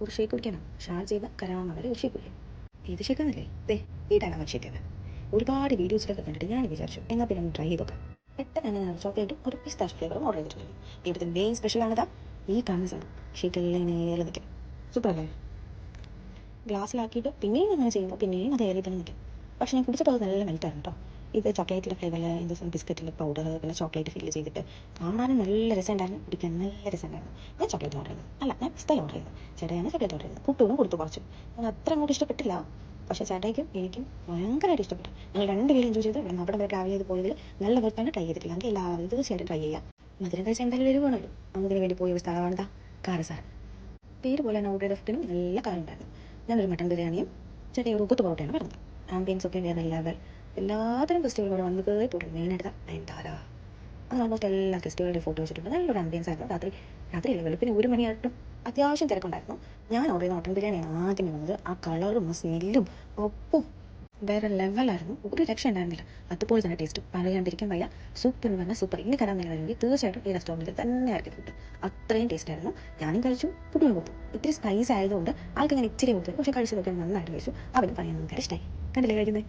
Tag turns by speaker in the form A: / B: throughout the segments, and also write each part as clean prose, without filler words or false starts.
A: ഒരു ഷേക്ക് കുടിക്കാനോ ഷാർജയിൽ കരാമയുടെ ഒരു ഷേക്ക് കുടിക്കാം. ഏത് ഷേക്കാന്നല്ലേ ദേ ഈ ടൈമാണ് ഷേക്കാണ്. ഒരുപാട് വീഡിയോസിലൊക്കെ കണ്ടിട്ട് ഞാൻ വിചാരിച്ചു എന്നാൽ പിന്നെ ഒന്ന് ട്രൈ ചെയ്ത് നോക്കാം. പെട്ടെന്ന് തന്നെ ചോക്ലേറ്റും ഒരു പിസ്താഷ് ഫ്ലേവറും ഓർഡർ ചെയ്തിട്ടുണ്ട്. ഇവിടുത്തെ മെയിൻ സ്പെഷ്യലാണിതാ ഈ കാണുന്ന സാധനം. ഷേക്കെല്ലാം നേരെ നിൽക്കും. സൂപ്പറല്ലേ? ഗ്ലാസ്സിലാക്കിയിട്ട് പിന്നെയും അങ്ങനെ ചെയ്യുമ്പോൾ പിന്നെയും അത് ഏറി തന്നെ നിൽക്കും. പക്ഷേ ഞാൻ കുടിച്ചപ്പോൾ അത് നല്ല മെൽറ്റായിരുന്നു കേട്ടോ. ഇത് ചോക്ലേറ്റിൻ്റെ ഫ്ലേവറിൽ എന്താ ബിസ്ക്കറ്റിൻ്റെ പൗഡർ പിന്നെ ചോക്ലേറ്റ് ഫില്ല് ചെയ്തിട്ട് കാണാനും നല്ല രസമുണ്ടായിരുന്നു, കുടിക്കാൻ നല്ല രസമുണ്ടായിരുന്നു. ഞാൻ ചോക്ലേറ്റ് ഓർഡർ ചെയ്തു. അല്ല, ഞാൻ പിസ്ത ഓർഡർ ചെയ്തു. ചേട്ടയാണ് ചോക്ലേറ്റ് ഓർഡർ ചെയ്തത്. പുട്ടും കൊടുത്തു കുറച്ച്. ഞാൻ അത്ര അങ്ങോട്ട് ഇഷ്ടപ്പെട്ടില്ല. പക്ഷേ ചേട്ടായിക്കും എനിക്കും ഭയങ്കരമായിട്ട് ഇഷ്ടപ്പെട്ടു. ഞങ്ങൾ രണ്ടുപേരും എൻജോയ് ചെയ്ത് ഇവിടെ അവിടെ വരെ ട്രാവൽ ചെയ്ത് പോയതിൽ നല്ല വർക്കാണ്. ട്രൈ ചെയ്തിട്ടില്ല എങ്കിൽ എല്ലാവരും തീർച്ചയായിട്ടും ട്രൈ ചെയ്യാം. മധുരം കഴിച്ചാൽ എന്തായാലും വരുവാണല്ലോ. നമുക്കിന് വേണ്ടി പോയ ഒരു സ്ഥലമാണിതാ കാരസാര. പേര് പോലെ തന്നെ ഓർഡർ ചെയ്ത ഫുഡിനും നല്ല കാര്യം ഉണ്ടായിരുന്നു. ഞാനൊരു മട്ടൻ ബിരിയാണിയും ചെറിയ ഒരു കൊത്തു പൊറോട്ടയാണ് പറഞ്ഞത്. ആംബിയൻസ് ഒക്കെ വേറെ ലെവൽ. എല്ലാത്തരം ഫെസ്റ്റിവലോടെ വന്ന് കയറി പോയിട്ട് മെയിനായിട്ട് നയൻതാര. അങ്ങനെ ഓൾമോസ്റ്റ് എല്ലാ ഫെസ്റ്റിവലിൻ്റെ ഫോട്ടോ വെച്ചിട്ടുണ്ട്. നല്ലൊരു ആംബിയൻസ് ആയിരുന്നു. രാത്രിയല്ല, വെളുപ്പിന് 1 മണിയായിട്ടും അത്യാവശ്യം തിരക്കുണ്ടായിരുന്നു. ഞാൻ ഓർഡർ ചെയ്ത മട്ടൻ ബിരിയാണിയാണ് ആദ്യം വന്നത്. ആ കളറും സ്മെല്ലും ഒപ്പം വേറെ ലെവലായിരുന്നു. ഒരു രക്ഷ ഉണ്ടായിരുന്നില്ല. അതുപോലെ തന്നെ ടേസ്റ്റ് പറയാണ്ടിരിക്കാൻ വയ്യ. സൂപ്പർ എന്ന് പറഞ്ഞാൽ സൂപ്പർ. ഇനി കരാൻ നിലവിലെങ്കിൽ തീർച്ചയായിട്ടും ഈ റെസ്റ്റോറൻറ്റിൽ തന്നെ ആയിരിക്കും ഫുഡ്. അത്രയും ടേസ്റ്റ് ആയിരുന്നു. ഞാനും കഴിച്ചു, പുതിയ കൊടുത്തു. ഇത്തിരി സ്പൈസ് ആയതുകൊണ്ട് ആൾക്ക് ഞാൻ ഇച്ചിരി കൊടുത്തു. പക്ഷേ കഴിച്ചതൊക്കെ നന്നായിട്ട് കഴിച്ചു. അവന് പറയാൻ നമുക്ക് ഇഷ്ടമായി. കണ്ടില്ലേ കഴിക്കുന്നത്?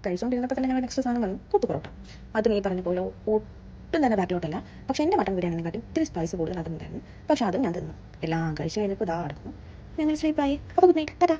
A: കഴിച്ചുകൊണ്ടിരുന്നപ്പോൾ തന്നെ ഞങ്ങൾ നെക്സ്റ്റ് സാധനം വന്നു കൊത്തു പൊറോട്ട. അതും ഈ പറഞ്ഞ പോലെ ഒട്ടും തന്നെ ബാക്കിലോട്ടല്ല. പക്ഷേ എൻ്റെ മട്ടൻ ബിരിയാണിനെക്കാട്ടും ഇത്തിരി സ്പൈസ് കൂടുതൽ അതുണ്ടായിരുന്നു. പക്ഷേ അതും ഞാൻ തിന്നു. എല്ലാം കഴിച്ച് കഴിഞ്ഞപ്പോൾ ഇതാ അടക്കുന്നു. ഞങ്ങൾ സ്ലീപ്പായി. അപ്പോൾ ഗുഡ് നൈറ്റ്, ടാറ്റാ.